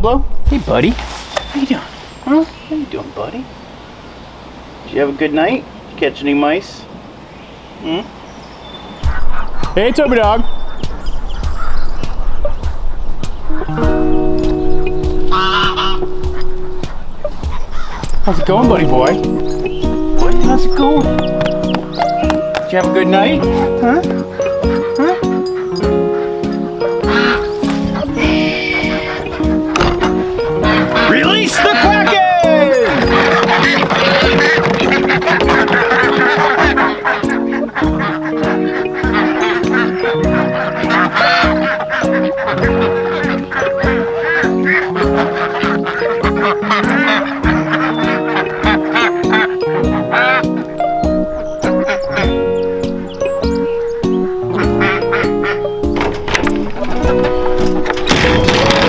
Pablo. Hey, buddy. How you doing? Huh? How you doing, buddy? Did you have a good night? Did you catch any mice? Hmm? Hey, Toby dog. How's it going, buddy boy? What? How's it going? Did you have a good night? Huh? Huh? Release the Kraken!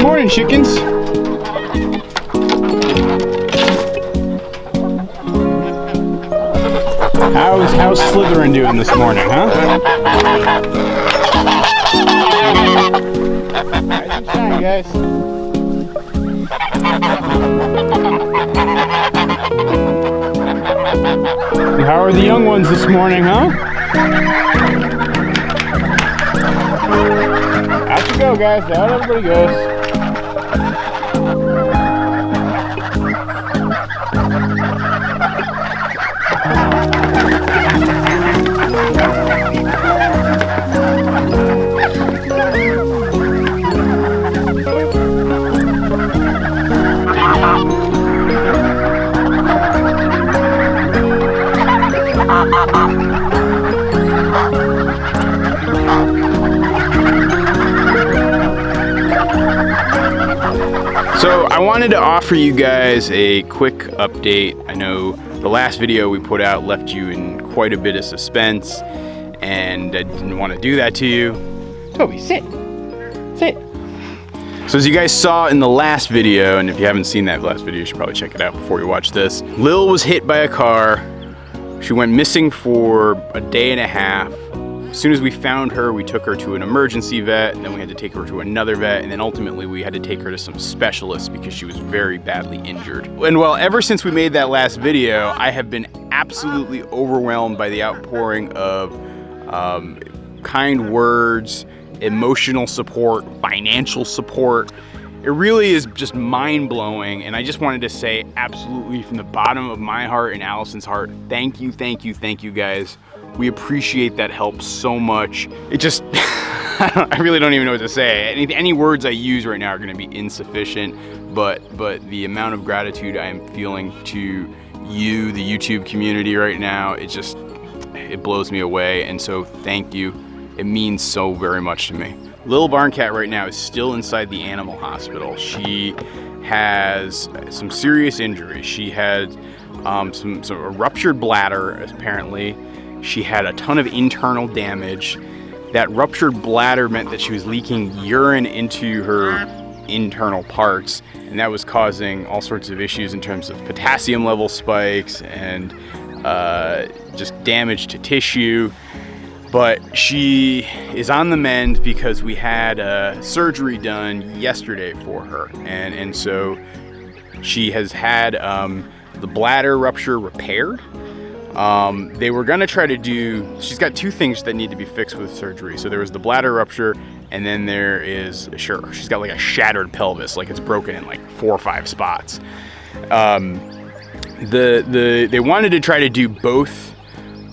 Morning, chickens. How's Slytherin doing this morning, huh? Rise and shine, guys. How are the young ones this morning, huh? Out you go, guys. Out everybody goes. So I wanted to offer you guys a quick update. I know the last video we put out left you in quite a bit of suspense, and I didn't want to do that to you. Toby, sit. Sit. So as you guys saw in the last video, and if you haven't seen that last video, you should probably check it out before you watch this. Lil was hit by a car. She went missing for a day and a half. As soon as we found her, we took her to an emergency vet, and then we had to take her to another vet, and then ultimately we had to take her to some specialists because she was very badly injured. And well, ever since we made that last video, I have been absolutely overwhelmed by the outpouring of kind words, emotional support, financial support. It really is just mind-blowing, and I just wanted to say absolutely from the bottom of my heart and Allison's heart, thank you, thank you, thank you guys. We appreciate that help so much. It just, I really don't even know what to say. Any words I use right now are gonna be insufficient, but the amount of gratitude I am feeling to you, the YouTube community right now, it blows me away, and so thank you. It means so very much to me. Lil Barn Cat right now is still inside the animal hospital. She has some serious injuries. She had a ruptured bladder, apparently. She had a ton of internal damage. That ruptured bladder meant that she was leaking urine into her internal parts, and that was causing all sorts of issues in terms of potassium level spikes and just damage to tissue. But she is on the mend because we had surgery done yesterday for her, and so she has had the bladder rupture repaired. They were gonna try to do, she's got two things that need to be fixed with surgery. So there was the bladder rupture, and then there is, she's got like a shattered pelvis, like it's broken in like 4 or 5 spots. They wanted to try to do both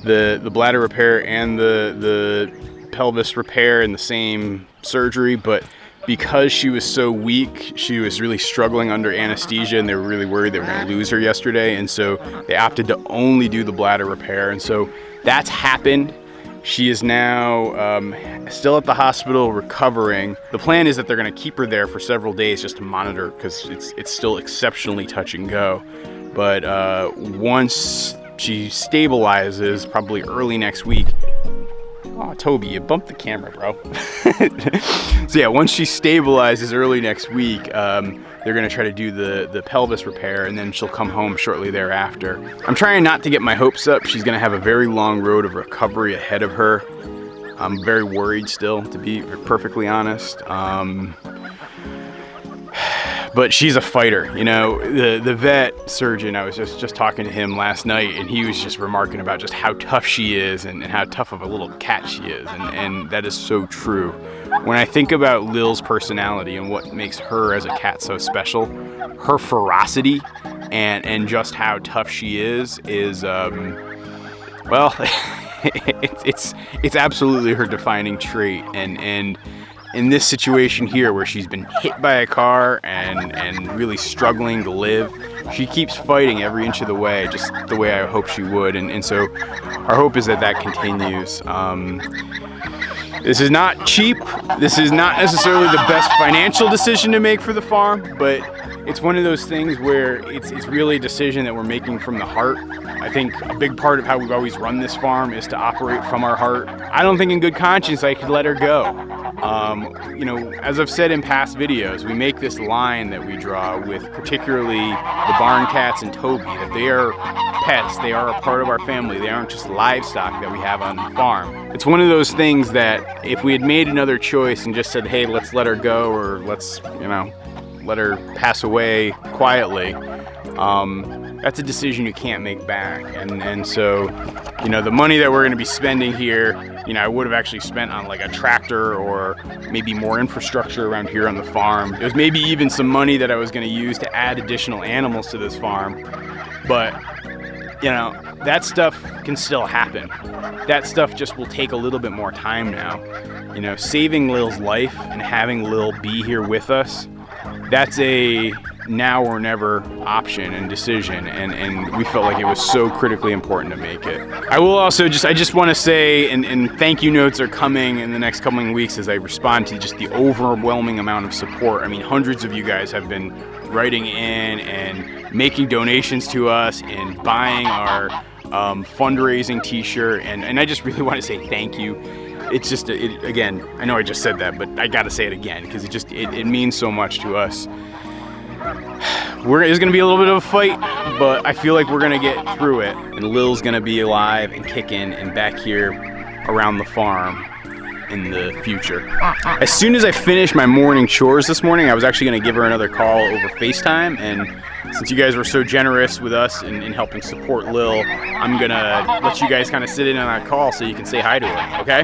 the bladder repair and the pelvis repair in the same surgery, but because she was so weak, she was really struggling under anesthesia, and they were really worried they were going to lose her yesterday, and so they opted to only do the bladder repair, and so that's happened. She is now still at the hospital recovering. The plan is that they're going to keep her there for several days just to monitor, because it's still exceptionally touch and go. But once she stabilizes, probably early next week. Oh, Toby, you bumped the camera, bro. So yeah, once she stabilizes early next week, they're gonna try to do the pelvis repair, and then she'll come home shortly thereafter. I'm trying not to get my hopes up. She's gonna have a very long road of recovery ahead of her. I'm very worried still, to be perfectly honest. but she's a fighter. You know, the vet surgeon, I was just talking to him last night, and he was just remarking about just how tough she is and how tough of a little cat she is, and that is so true. When I think about Lil's personality and what makes her as a cat so special, her ferocity and just how tough she is well, it's absolutely her defining trait. And in this situation here where she's been hit by a car and really struggling to live, she keeps fighting every inch of the way, just the way I hope she would. And so our hope is that that continues. This is not cheap. This is not necessarily the best financial decision to make for the farm, but it's one of those things where it's really a decision that we're making from the heart. I think a big part of how we've always run this farm is to operate from our heart. I don't think in good conscience I could let her go. You know, as I've said in past videos, we make this line that we draw with particularly the barn cats and Toby, that they are pets, they are a part of our family, they aren't just livestock that we have on the farm. It's one of those things that if we had made another choice and just said, hey, let's let her go, or let's, you know, let her pass away quietly, that's a decision you can't make back. And so, you know, the money that we're going to be spending here, you know, I would have actually spent on like a tractor or maybe more infrastructure around here on the farm. There's maybe even some money that I was going to use to add additional animals to this farm. But, you know, that stuff can still happen. That stuff just will take a little bit more time now. You know, saving Lil's life and having Lil be here with us, that's a now or never option and decision, and we felt like it was so critically important to make it. I will also I just want to say, and thank you notes are coming in the next coming weeks as I respond to just the overwhelming amount of support. I mean, hundreds of you guys have been writing in and making donations to us and buying our fundraising t-shirt, and I just really want to say thank you. It's just, again, I know I just said that, but I gotta say it again, because it means so much to us. It's gonna be a little bit of a fight, but I feel like we're gonna get through it, and Lil's gonna be alive and kicking and back here around the farm in the future. As soon as I finished my morning chores this morning, I was actually gonna give her another call over FaceTime, and since you guys were so generous with us in helping support Lil, I'm gonna let you guys kind of sit in on that call so you can say hi to her, okay?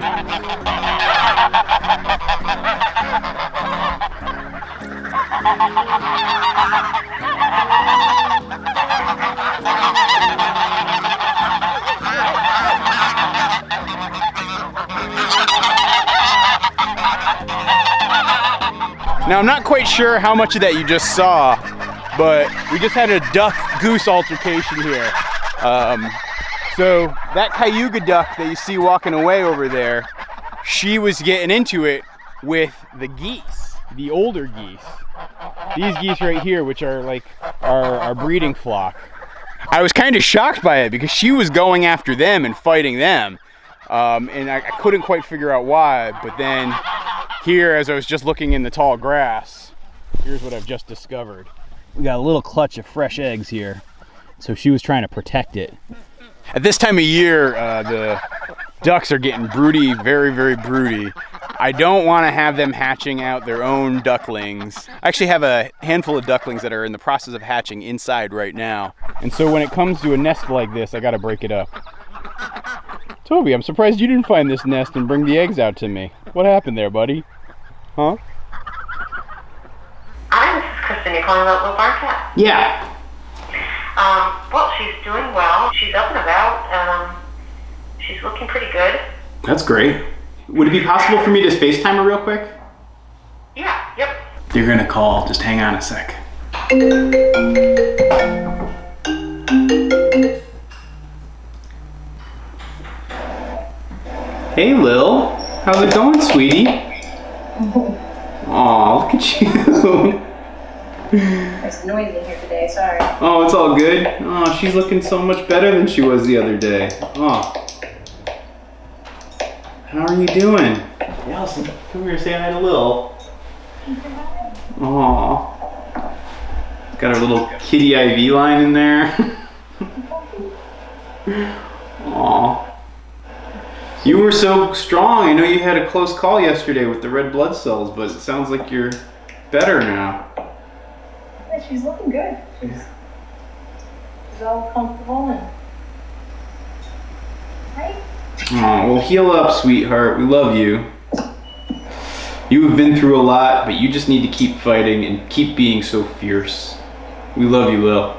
Now, I'm not quite sure how much of that you just saw, but we just had a duck-goose altercation here. So that Cayuga duck that you see walking away over there, she was getting into it with the geese, the older geese. These geese right here, which are like our breeding flock. I was kind of shocked by it because she was going after them and fighting them. And I couldn't quite figure out why, but then here, as I was just looking in the tall grass, here's what I've just discovered. We got a little clutch of fresh eggs here, so she was trying to protect it. At this time of year, the ducks are getting broody, very, very broody. I don't want to have them hatching out their own ducklings. I actually have a handful of ducklings that are in the process of hatching inside right now. And so when it comes to a nest like this, I got to break it up. Toby, I'm surprised you didn't find this nest and bring the eggs out to me. What happened there, buddy? Huh? Hi, this is Kristen. You're calling about Lil Barn Cat? Yeah. Well, she's doing well. She's up and about. She's looking pretty good. That's great. Would it be possible for me to FaceTime her real quick? Yeah, yep. You're gonna call. Just hang on a sec. Hey, Lil. How's it going, sweetie? Aw, look at you. There's noise in here today, sorry. Oh, it's all good. Oh, she's looking so much better than she was the other day. Oh. How are you doing? Allison, come here, say hi to Lil. Aw. Got our little kitty IV line in there. Aw. You were so strong. I know you had a close call yesterday with the red blood cells, but it sounds like you're better now. Yeah, she's looking good. She's all comfortable and right. Oh, well, heal up, sweetheart. We love you. You have been through a lot, but you just need to keep fighting and keep being so fierce. We love you, Lil.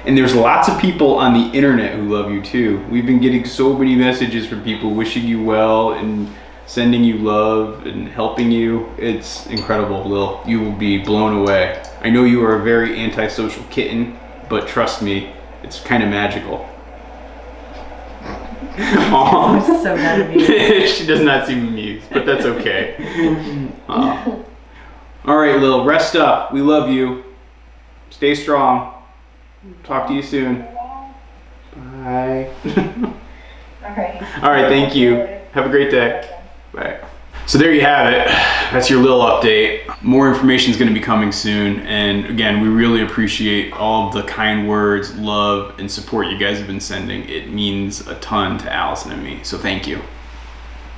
And there's lots of people on the internet who love you too. We've been getting so many messages from people wishing you well and sending you love and helping you. It's incredible, Lil. You will be blown away. I know you are a very antisocial kitten, but trust me, it's kind of magical. I'm so not amused. She does not seem amused, but that's okay. All right, Lil, rest up. We love you. Stay strong. Talk to you soon. Bye. All right. All right, thank you. Have a great day. Bye. So there you have it. That's your little update. More information is going to be coming soon. And again, we really appreciate all of the kind words, love, and support you guys have been sending. It means a ton to Allison and me. So thank you.